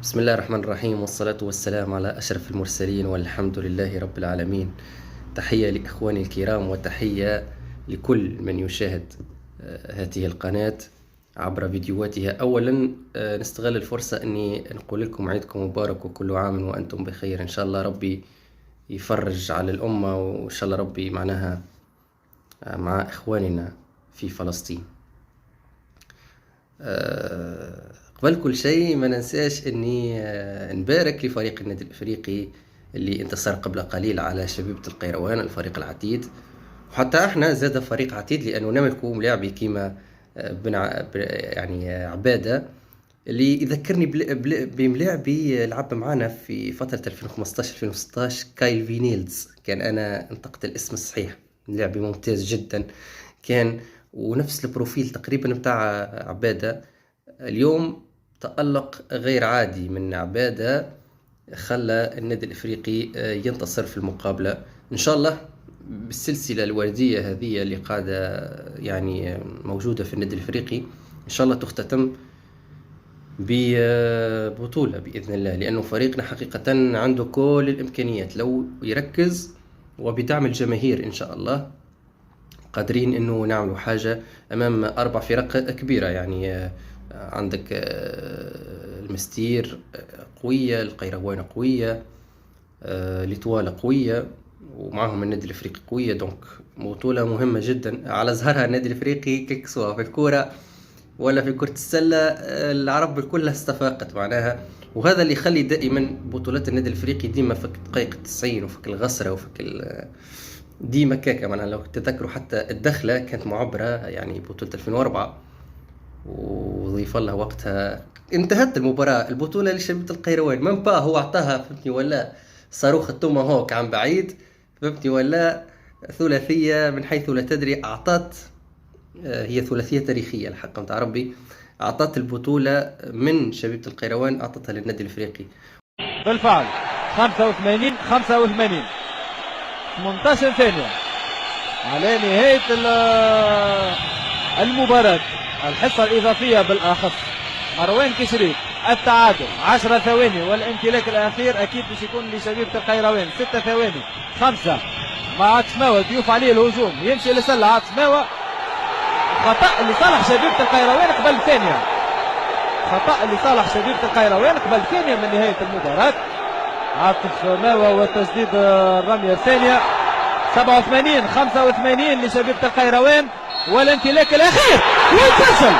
بسم الله الرحمن الرحيم، والصلاة والسلام على أشرف المرسلين، والحمد لله رب العالمين. تحية لإخواني الكرام، وتحية لكل من يشاهد هذه القناة عبر فيديوهاتها. أولا نستغل الفرصة أني نقول لكم عيدكم مبارك، وكل عام وأنتم بخير. إن شاء الله ربي يفرج على الأمة، وإن شاء الله ربي معناها مع إخواننا في فلسطين. قبل كل شيء ما ننساش اني نبارك لفريق النادي الافريقي اللي انتصر قبل قليل على شبيبة القيروان، الفريق العتيد. وحتى احنا زاد فريق عتيد لانه نملكوا ملاعبي كيما يعني عبادة، اللي يذكرني بملاعبي لعب معنا في فترة 2015-2016 كايل فينيلز. كان انا انطقت الاسم الصحيح، لاعبي ممتاز جدا كان، ونفس البروفيل تقريبا بتاع عبادة. اليوم تألق غير عادي من عبادة خلى النادي الإفريقي ينتصر في المقابلة. إن شاء الله بالسلسلة الوردية هذه اللي قاعدة يعني موجودة في النادي الإفريقي، إن شاء الله تختتم ببطولة بإذن الله، لأنه فريقنا حقيقة عنده كل الإمكانيات لو يركز وبدعم الجماهير. إن شاء الله قادرين إنه نعملوا حاجة أمام 4 فرق كبيرة. يعني عندك المستير قوية، القيروان قوية، ليتوالا قوية، ومعهم النادي الافريقي قوية. دونك بطولة مهمة جدا على ظهرها النادي الافريقي، كيك سواء في الكورة ولا في كرة السلة، العرب كلها استفاقت معناها. وهذا اللي يخلي دائما بطولات النادي الافريقي ديما فك دقائق 90 وفك الغسرة وفك ديما كاكا معناها. لو تتذكروا حتى الدخلة كانت معبرة، يعني بطولة 2004، وضيف لها وقتها انتهت المباراة البطولة لشبيبة القيروان. من با هو اعطاها فهمتني ولا صاروخ التوما هوك عن بعيد، فهمتني ولا ثلاثية من حيث لا تدري. اعطت هي ثلاثية تاريخية الحق متاع ربي، اعطت البطولة من شبيبة القيروان، اعطتها للنادي الافريقي. بالفعل 85 18 ثانية على نهاية المباراة. الحصة الإضافية بالأخص مروان كشريك، التعادل 10 ثواني، والامتلاك الأخير أكيد باش يكون لشبيبة القيروان. 6 ثواني 5 مع عتسماوة ضيوف عليه الهجوم، يمشي لسلة عتسماوة، خطأ لصالح شبيبة القيروان قبل ثانية، خطأ لصالح شبيبة القيروان قبل ثانية من نهاية المباراة. عاطف ماوى وتسديد الرمية الثانية. 87 85 لشبيبة القيروان، والامتلاك الأخير وتسجل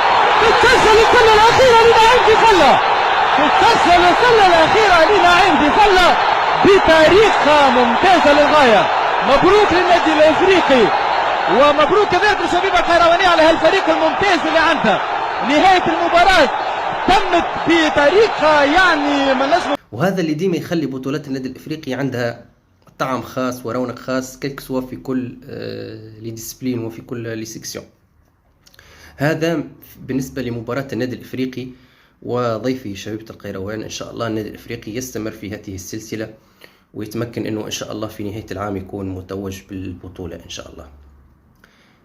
السلة الأخيرة لنعيم بفلة، تتسجل السلة الأخيرة لنعيم بفلة بطريقة ممتازة للغاية. مبروك للنادي الإفريقي، ومبروك كذلك لشبيبة القيروانية على هالفريق الممتاز اللي عنده. نهاية المباراة تمت بطريقة يعني ما نجم. وهذا اللي ديما يخلي بطولات النادي الافريقي عندها طعم خاص ورونق خاص، كيك سوا في كل لي ديسبلين وفي كل لي سيكسيون. هذا بالنسبة لمباراة النادي الافريقي وضيفه شبيبة القيروان. ان شاء الله النادي الافريقي يستمر في هذه السلسلة، ويتمكن انه ان شاء الله في نهاية العام يكون متوج بالبطولة ان شاء الله.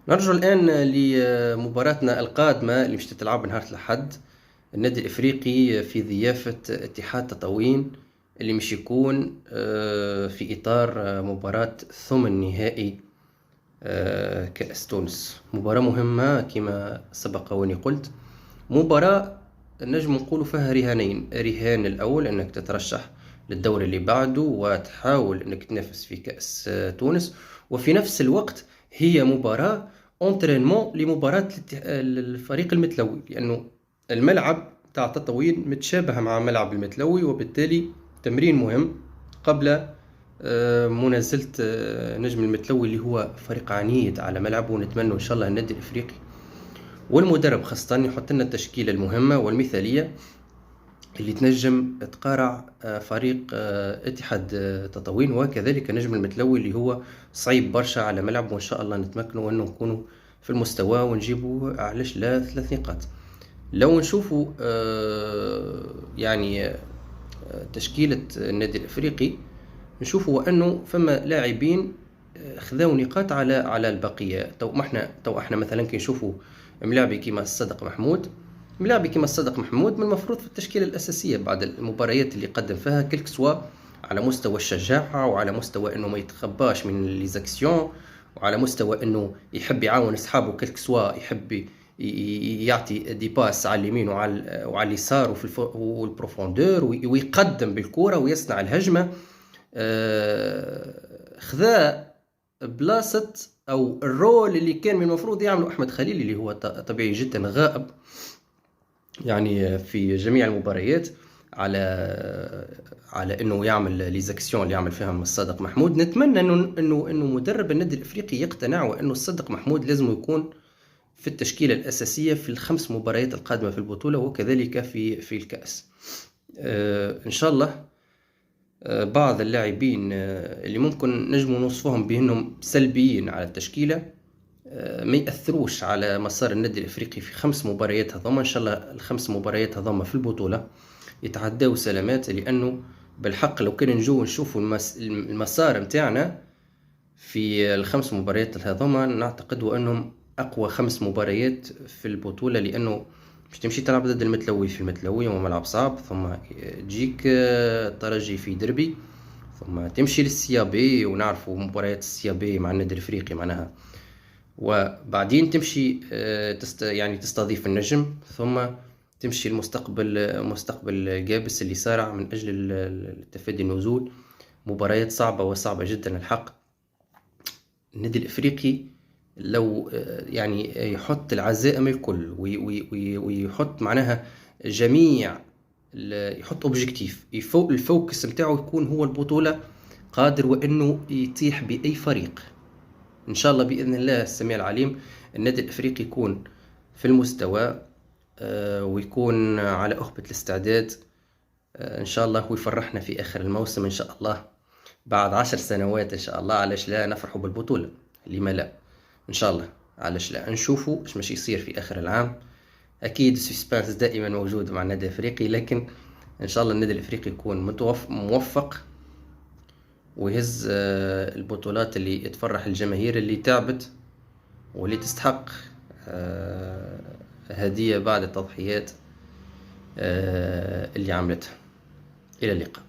نرجع الان لمباراتنا القادمة اللي مش تتلعب نهار الأحد. النادي الافريقي في ضيافة اتحاد تطاوين، اللي مش يكون في اطار مباراة ثمن نهائي كأس تونس. مباراة مهمة كما سبق واني قلت، مباراة نجم نقول فيها رهانين. رهان الاول انك تترشح للدور اللي بعده وتحاول انك تنافس في كأس تونس، وفي نفس الوقت هي مباراة انترينمون لمباراة الفريق المتلوي، لانه الملعب تاع تطاوين متشابه مع ملعب المتلوي، وبالتالي تمرين مهم قبل منازلة نجم المتلوي اللي هو فريق عنيد على ملعبه. ونتمنى إن شاء الله النادي الإفريقي والمدرب خاصة يحط لنا التشكيلة المهمة والمثالية اللي تنجم تقارع فريق اتحاد تطاوين، وكذلك نجم المتلوي اللي هو صعيب برشا على ملعبه. وإن شاء الله نتمكنوا أنه نكونوا في المستوى ونجيبوا علاش لا 3 نقاط. لو نشوفوا يعني تشكيلة النادي الافريقي، نشوفوا انه فما لاعبين خذاو نقاط على البقيه. تو احنا مثلا كي نشوفوا ملاعبي كيما الصدق محمود، ملاعبي كما الصدق محمود من المفروض في التشكيلة الأساسية بعد المباريات اللي قدم فيها كلك سوا، على مستوى الشجاعة وعلى مستوى انه ما يتخباش من ليزاكسيون، وعلى مستوى انه يحب يعاون اصحابه كلك سوا، يحب يعطي دي باس على اليمين وعلى اليسار وفي والبروفوندور، ويقدم بالكرة ويصنع الهجمة. خذا بلاصة او الرول اللي كان من المفروض يعمله احمد خليل، اللي هو طبيعي جدا غائب يعني في جميع المباريات، على انه يعمل ليزاكسيون اللي يعمل فيها من الصادق محمود. نتمنى انه مدرب النادي الافريقي يقتنع، وانه الصادق محمود لازم يكون في التشكيلة الأساسية في ال5 مباريات القادمة في البطولة، وكذلك في الكأس. إن شاء الله بعض اللاعبين اللي ممكن نجموا نوصفهم بأنهم سلبيين على التشكيلة ما يأثروش على مسار النادي الإفريقي في 5 مباريات هذوما. إن شاء الله ال5 مباريات هذوما في البطولة يتعداو سلامات، لأنه بالحق لو كان نجو نشوفوا المسار متاعنا في ال5 مباريات هذوما، نعتقد أنهم أقوى 5 مباريات في البطولة، لأنه مش تمشي تلعب ضد المتلوي في المتلوي وملعب صعب، ثم تجيك الترجي في دربي، ثم تمشي للسيابي ونعرفوا مباريات السيابي مع النادي الافريقي معناها، وبعدين تمشي يعني تستضيف النجم، ثم تمشي مستقبل جابس اللي سارع من أجل التفادي النزول. مباريات صعبة وصعبة جدا الحق. النادي الافريقي لو يعني يحط العزائم الكل ويحط معناها جميع، يحط اوبجيكتيف، الفوكس متاعه يكون هو البطولة، قادر وانه يطيح باي فريق. ان شاء الله باذن الله السميع العليم النادي الافريقي يكون في المستوى ويكون على أهبة الاستعداد ان شاء الله، ويفرحنا في اخر الموسم ان شاء الله بعد 10 سنوات ان شاء الله. علاش لا نفرحوا بالبطولة؟ لما لا؟ ان شاء الله علاش لا نشوفوا ايش ماشي يصير في اخر العام. اكيد السسبانس دائما موجود مع النادي الافريقي، لكن ان شاء الله النادي الافريقي يكون موفق ويهز البطولات اللي تفرح الجماهير اللي تعبت واللي تستحق هدية بعد التضحيات اللي عملتها. الى اللقاء.